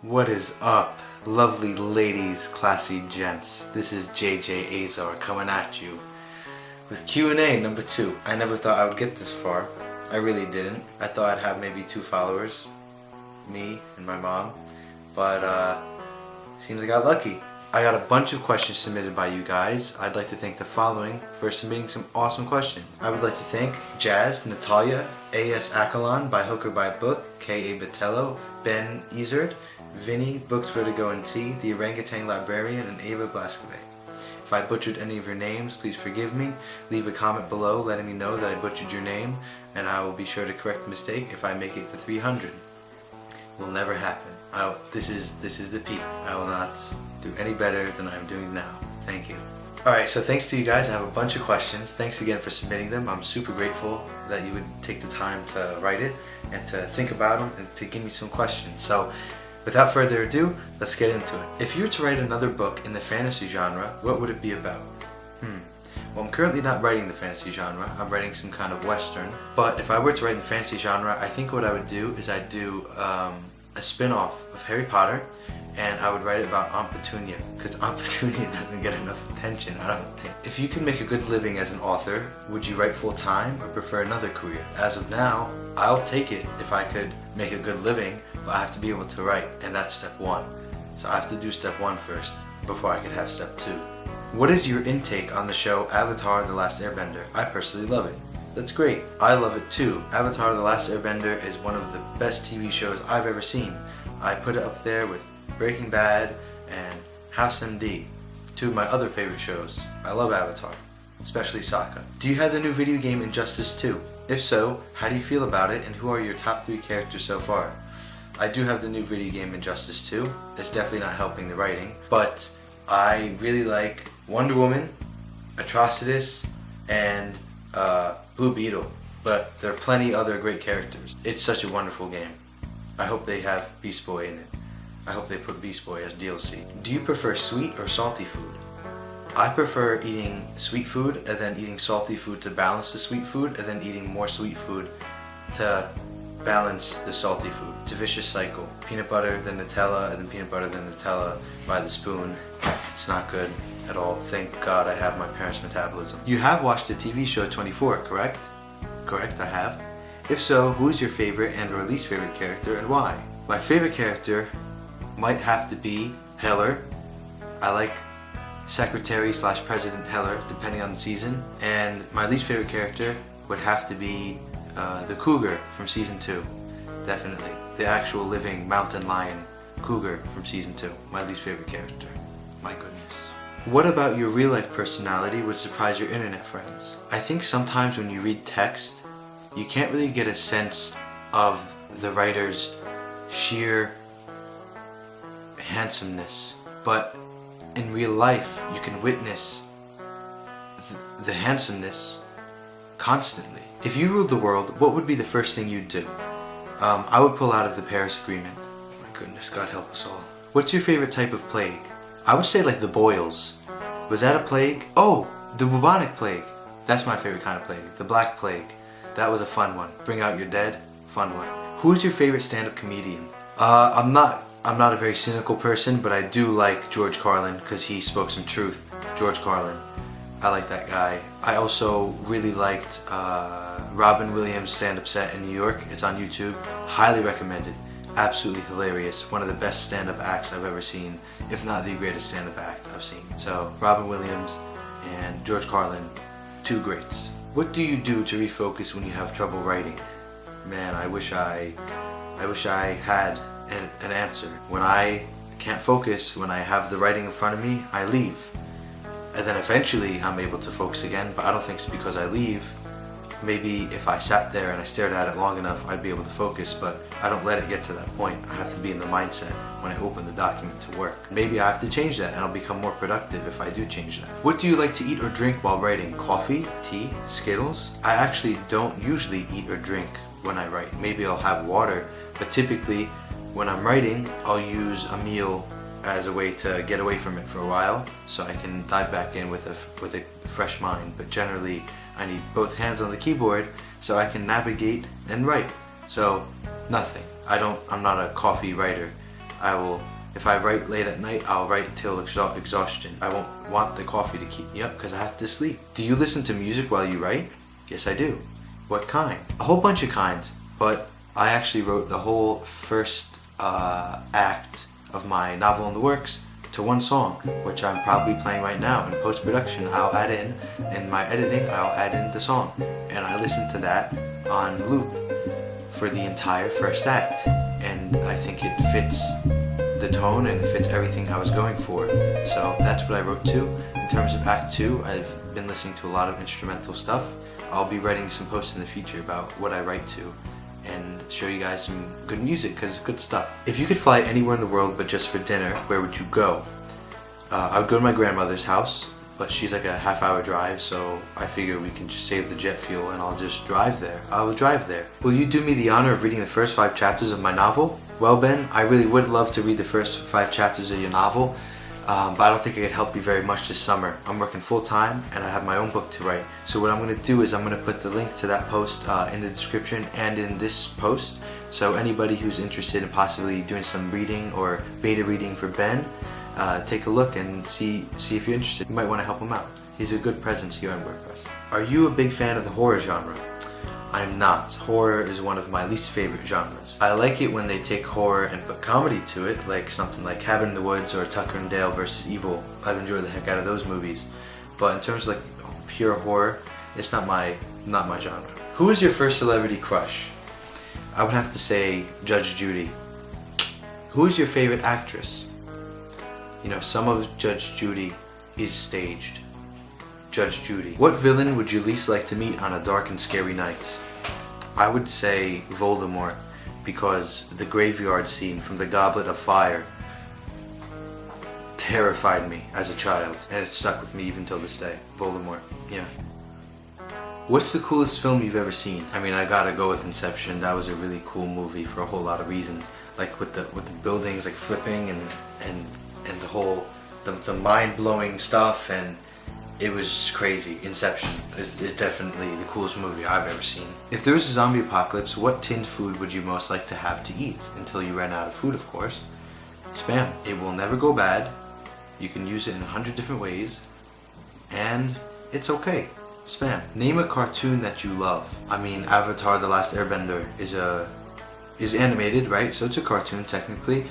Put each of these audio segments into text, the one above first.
What is up, lovely ladies, classy gents? This is JJ Azar coming at you with Q&A number 2. I never thought I would get this far. I really didn't. I thought I'd have maybe 2 followers, me and my mom, but seems I got lucky. I got a bunch of questions submitted by you guys. I'd like to thank the following for submitting some awesome questions. I would like to thank Jazz, Natalia, A.S. Acalon, By Hook or By Book, K.A. Batello, Ben Ezard, Vinny, Books Vertigo and T, The Orangutan Librarian, and Ava Blaskovic. If I butchered any of your names, please forgive me. Leave a comment below letting me know that I butchered your name, and I will be sure to correct the mistake if I make it to 300. Will never happen. This is the peak. I will not do any better than I'm doing now. Thank you. Alright, so thanks to you guys. I have a bunch of questions. Thanks again for submitting them. I'm super grateful that you would take the time to write it and to think about them and to give me some questions. So without further ado, let's get into it. If you were to write another book in the fantasy genre, what would it be about? Well, I'm currently not writing the fantasy genre. I'm writing some kind of western. But if I were to write in the fantasy genre, I think what I would do is I'd do a spin-off of Harry Potter, and I would write it about Aunt Petunia, because Aunt Petunia doesn't get enough attention, I don't think. If you could make a good living as an author, would you write full-time or prefer another career? As of now, I'll take it if I could make a good living, but I have to be able to write, and that's step 1. So I have to do step 1 first, before I could have step 2. What is your intake on the show Avatar: The Last Airbender? I personally love it. That's great. I love it too. Avatar: The Last Airbender is one of the best TV shows I've ever seen. I put it up there with Breaking Bad and House MD, 2 of my other favorite shows. I love Avatar, especially Sokka. Do you have the new video game Injustice 2? If so, how do you feel about it, and who are your top 3 characters so far? I do have the new video game Injustice 2. It's definitely not helping the writing, but I really like Wonder Woman, Atrocitus, and Blue Beetle. But there are plenty other great characters. It's such a wonderful game. I hope they have Beast Boy in it. I hope they put Beast Boy as DLC. Do you prefer sweet or salty food? I prefer eating sweet food and then eating salty food to balance the sweet food, and then eating more sweet food to balance the salty food. It's a vicious cycle. Peanut butter, then Nutella, and then peanut butter, then Nutella by the spoon. It's not good at all. Thank God I have my parents' metabolism. You have watched the TV show 24, correct? Correct, I have. If so, who is your favorite and or least favorite character, and why? My favorite character might have to be Heller. I like Secretary / President Heller, depending on the season. And my least favorite character would have to be the cougar from season 2. Definitely. The actual living mountain lion cougar from season 2. My least favorite character. My goodness. What about your real life personality would surprise your internet friends? I think sometimes when you read text, you can't really get a sense of the writer's sheer handsomeness, but in real life you can witness the handsomeness constantly. If you ruled the world, what would be the first thing you'd do? I would pull out of the Paris Agreement. My goodness, God help us all. What's your favorite type of plague? I would say like the boils. Was that a plague? Oh, the bubonic plague. That's my favorite kind of plague. The Black Plague. That was a fun one. Bring Out Your Dead. Fun one. Who is your favorite stand-up comedian? I'm not a very cynical person, but I do like George Carlin because he spoke some truth. George Carlin. I like that guy. I also really liked Robin Williams' stand-up set in New York. It's on YouTube. Highly recommended. Absolutely hilarious. One of the best stand-up acts I've ever seen, if not the greatest stand-up act I've seen. So Robin Williams and George Carlin, 2 greats. What do you do to refocus when you have trouble writing? Man, I wish I had an answer. When I can't focus, when I have the writing in front of me, I leave. And then eventually I'm able to focus again, but I don't think it's because I leave. Maybe if I sat there and I stared at it long enough, I'd be able to focus, but I don't let it get to that point. I have to be in the mindset when I open the document to work. Maybe I have to change that, and I'll become more productive if I do change that. What do you like to eat or drink while writing? Coffee, tea, Skittles? I actually don't usually eat or drink when I write. Maybe I'll have water, but typically when I'm writing, I'll use a meal as a way to get away from it for a while, so I can dive back in with a fresh mind. But generally, I need both hands on the keyboard so I can navigate and write. So nothing. I'm not a coffee writer. If I write late at night, I'll write till exhaustion. I won't want the coffee to keep me up because I have to sleep. Do you listen to music while you write? Yes, I do. What kind? A whole bunch of kinds, but I actually wrote the whole first act of my novel in the works to one song, which I'm probably playing right now. In post-production, I'll add in my editing, I'll add in the song. And I listen to that on loop for the entire first act. And I think it fits the tone and it fits everything I was going for. So that's what I wrote to. In terms of Act 2, I've been listening to a lot of instrumental stuff. I'll be writing some posts in the future about what I write to and show you guys some good music because it's good stuff. If you could fly anywhere in the world but just for dinner, where would you go? I would go to my grandmother's house, but she's like a half-hour drive, so I figure we can just save the jet fuel and I'll just drive there. I will drive there. Will you do me the honor of reading the first 5 chapters of my novel? Well, Ben, I really would love to read the first 5 chapters of your novel, but I don't think I could help you very much this summer. I'm working full-time and I have my own book to write. So what I'm going to do is I'm going to put the link to that post in the description and in this post. So anybody who's interested in possibly doing some reading or beta reading for Ben, take a look and see if you're interested. You might want to help him out. He's a good presence here on WordPress. Are you a big fan of the horror genre? I'm not. Horror is one of my least favorite genres. I like it when they take horror and put comedy to it, like something like Cabin in the Woods or Tucker and Dale vs. Evil. I've enjoyed the heck out of those movies. But in terms of like pure horror, it's not my genre. Who is your first celebrity crush? I would have to say Judge Judy. Who is your favorite actress? You know, some of Judge Judy is staged. Judge Judy. What villain would you least like to meet on a dark and scary night? I would say Voldemort, because the graveyard scene from the Goblet of Fire terrified me as a child, and it stuck with me even till this day. Voldemort, yeah. What's the coolest film you've ever seen? I mean, I gotta go with Inception. That was a really cool movie for a whole lot of reasons, like with the buildings like flipping and the whole the mind-blowing stuff, and it was just crazy. Inception is definitely the coolest movie I've ever seen. If there was a zombie apocalypse, what tinned food would you most like to have to eat? Until you ran out of food, of course. Spam. It will never go bad. You can use it in 100 different ways, and it's okay. Spam. Name a cartoon that you love. I mean, Avatar: The Last Airbender is animated, right? So it's a cartoon technically.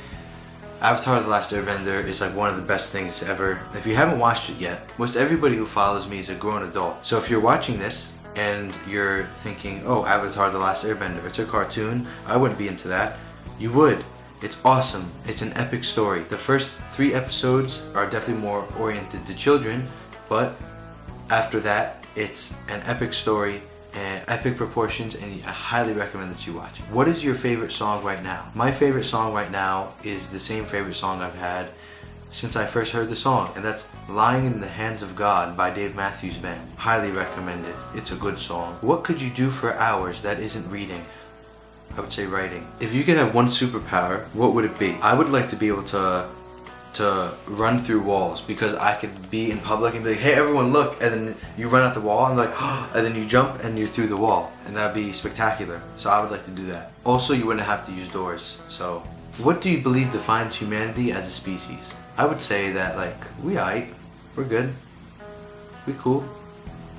Avatar: The Last Airbender is like one of the best things ever. If you haven't watched it yet, most everybody who follows me is a grown adult. So if you're watching this and you're thinking, oh, Avatar: The Last Airbender, it's a cartoon, I wouldn't be into that. You would. It's awesome. It's an epic story. The first 3 episodes are definitely more oriented to children, but after that, it's an epic story and epic proportions, and I highly recommend that you watch it. What is your favorite song right now? My favorite song right now is the same favorite song I've had since I first heard the song, and that's Lying in the Hands of God by Dave Matthews Band. Highly recommended. It's a good song. What could you do for hours that isn't reading? I would say writing. If you could have one superpower, what would it be? I would like to be able to run through walls, because I could be in public and be like, hey everyone look, and then you run out the wall and like, oh, and then you jump and you're through the wall, and that'd be spectacular. So I would like to do that. Also, you wouldn't have to use doors. So what do you believe defines humanity as a species? I would say that like, we aight, we're good, we cool,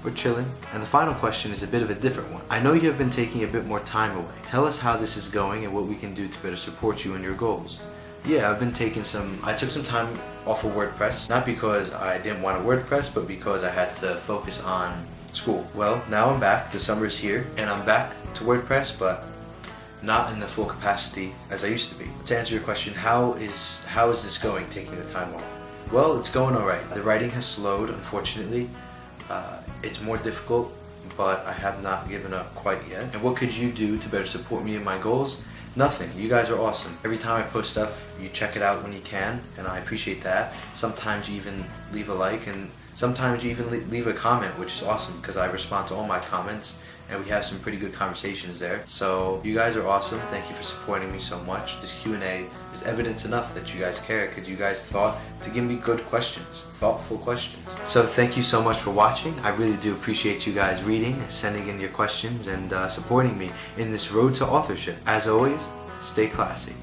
we're chilling. And the final question is a bit of a different one. I know you have been taking a bit more time away. Tell us how this is going and what we can do to better support you in your goals. Yeah, I took some time off of WordPress, not because I didn't want to WordPress, but because I had to focus on school. Well, now I'm back, the summer's here, and I'm back to WordPress, but not in the full capacity as I used to be. To answer your question, how is this going, taking the time off? Well, it's going alright. The writing has slowed, unfortunately. It's more difficult, but I have not given up quite yet. And what could you do to better support me in my goals? Nothing. You guys are awesome. Every time I post stuff, you check it out when you can, and I appreciate that. Sometimes you even leave a like, and sometimes you even leave a comment, which is awesome because I respond to all my comments, and we have some pretty good conversations there. So you guys are awesome. Thank you for supporting me so much. This Q&A is evidence enough that you guys care, because you guys thought to give me good questions, thoughtful questions. So thank you so much for watching. I really do appreciate you guys reading, sending in your questions, and supporting me in this road to authorship. As always, stay classy.